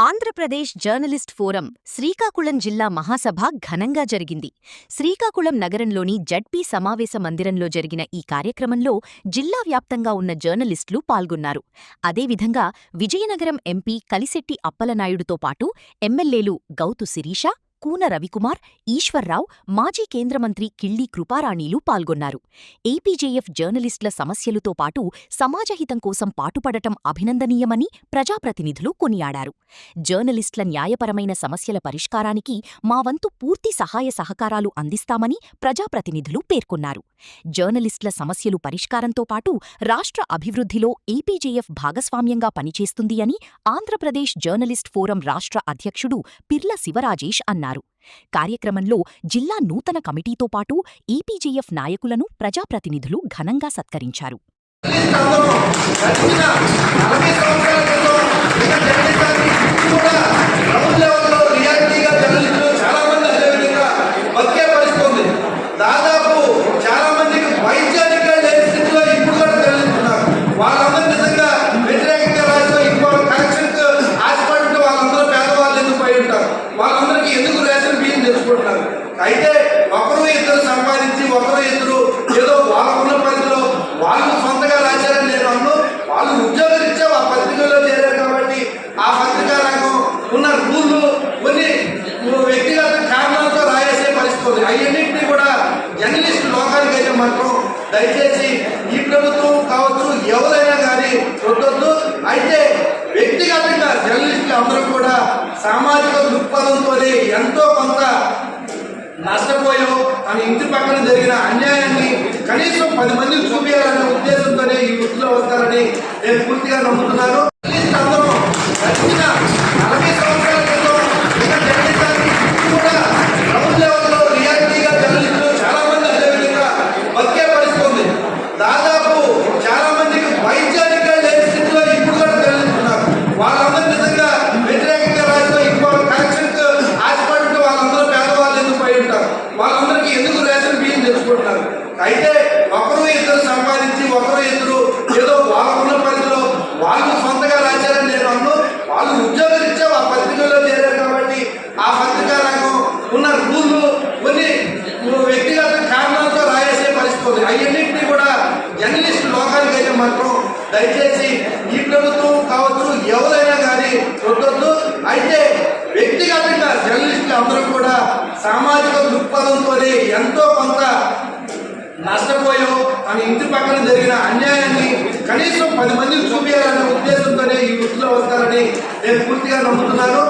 Andhra Pradesh journalist forum Srikakulam జిల్లా మహాసభ ఘనంగా జరిగింది. శ్రీకాకుళం నగరంలోని జడ్పీ సమావేశ మందిరంలో జరిగిన ఈ కార్యక్రమంలో జిల్లా వ్యాప్తంగా ఉన్న జర్నలిస్టులు పాల్గొన్నారు. అదేవిధంగా విజయనగరం ఎంపీ కలిశెట్టి అప్పలనాయుడుతో పాటు ఎమ్మెల్యేలు గౌతు శిరీష, కూన రవికుమార్, ఈశ్వర్రావు, మాజీ కేంద్ర మంత్రి కిళ్ళీ కృపారాణిలు పాల్గొన్నారు. ఏపీజేఎఫ్ జర్నలిస్టుల సమస్యలతో పాటు సమాజహితం కోసం పాటుపడటం అభినందనీయమని ప్రజాప్రతినిధులు కొనియాడారు. జర్నలిస్టుల న్యాయపరమైన సమస్యల పరిష్కారానికి మా వంతు పూర్తి సహాయ సహకారాలు అందిస్తామని ప్రజాప్రతినిధులు పేర్కొన్నారు. జర్నలిస్టుల సమస్యలు పరిష్కారంతో పాటు రాష్ట్ర అభివృద్ధిలో ఏపీజేఎఫ్ భాగస్వామ్యంగా పనిచేస్తుంది అని ఆంధ్రప్రదేశ్ జర్నలిస్ట్ ఫోరం రాష్ట్ర అధ్యక్షుడు పిర్ల శివరాజేష్ అన్నారు. కార్యక్రమంలో జిల్లా నూతన కమిటీతో పాటు ఏపీజేఎఫ్ నాయకులను ప్రజాప్రతినిధులు ఘనంగా సత్కరించారు. అయితే ఒకరు ఇద్దరు సంపాదించి ఒకరు ఇద్దరు ఏదో వాళ్ళకున్న పరిధిలో వాళ్ళు సొంతగా రాశారని నేను అన్ను. వాళ్ళు ఉద్యోగరీత్యా ఆ పత్రికల్లో చేరారు కాబట్టి ఆ పత్రికా రంగం ఉన్న రూళ్ళు కొన్ని వ్యక్తిగత కారణాలతో రాయేసే పరిస్థితి ఉంది. అవన్నింటినీ కూడా జర్నలిస్టు లోకానికి అయితే మాత్రం దయచేసి ఈ ప్రభుత్వం కావచ్చు ఎవరైనా కానీ వద్దొద్దు. అయితే వ్యక్తిగతంగా జర్నలిస్టులు అందరూ కూడా సామాజిక దృక్పథంతోనే ఎంతో కొంత నష్టపోయావు అని ఇంటి పక్కన జరిగిన అన్యాయాన్ని కనీసం 10 మందికి చూపించాలనే ఉద్దేశంతోనే ఈ వృత్తిలో వస్తారని నేను పూర్తిగా నమ్ముతున్నాను. అందరూ గడిచిన 40 సంవత్సరాల క్రితం జర్నలిజాన్ని కూడా గ్రౌండ్ లెవెల్లో రియాలిటీగా జర్నలిస్టులు చాలా మంది అదేవిధంగా బతికే పరిస్థితి ఉంది. దాదాపు చాలా మందికి వైద్యానికి లేని స్థితిలో ఇప్పుడు కూడా జర్నలిస్తున్నారు. వాళ్ళందరూ నిజంగా వ్యతిరేకంగా రాసిన ఇంకో కరెక్షన్ ఆశపడుతూ వాళ్ళందరూ పేదవాళ్ళు ఎందుకు పోయి ఉంటారు. వాళ్ళందరికీ ఎందుకు రేషన్ బియ్యం తెచ్చుకుంటున్నారు. అయితే ఒకరు ఇద్దరు సంపాదించి ఒకరు ఇద్దరు ఏదో వాళ్ళకున్న పరిధిలో వాళ్ళు సొంతగా రాశారని నేను అన్ను. వాళ్ళు ఉద్యోగరీత్యా ఆ పత్రికల్లో చేరారు కాబట్టి ఆ పత్రికా రంగం ఉన్న రూళ్ళు కొన్ని వ్యక్తిగత కారణాలతో రాయేసే పరిస్థితి ఉంది. అవన్నింటినీ కూడా జర్నలిస్టు లోకానికి అయితే మాత్రం దయచేసి ఈ ప్రభుత్వం కావచ్చు ఎవరైనా కానీ వద్దొద్దు. అయితే వ్యక్తిగతంగా జర్నలిస్టులు అందరూ కూడా సామాజిక దృక్పథంతోనే ఎంతో కొంత నష్టపోయావు అని ఇంటి పక్కన జరిగిన అన్యాయాన్ని కనీసం 10 మందికి చూపించాలనే ఉద్దేశంతోనే ఈ వృత్తిలో వస్తారని నేను పూర్తిగా నమ్ముతున్నాను.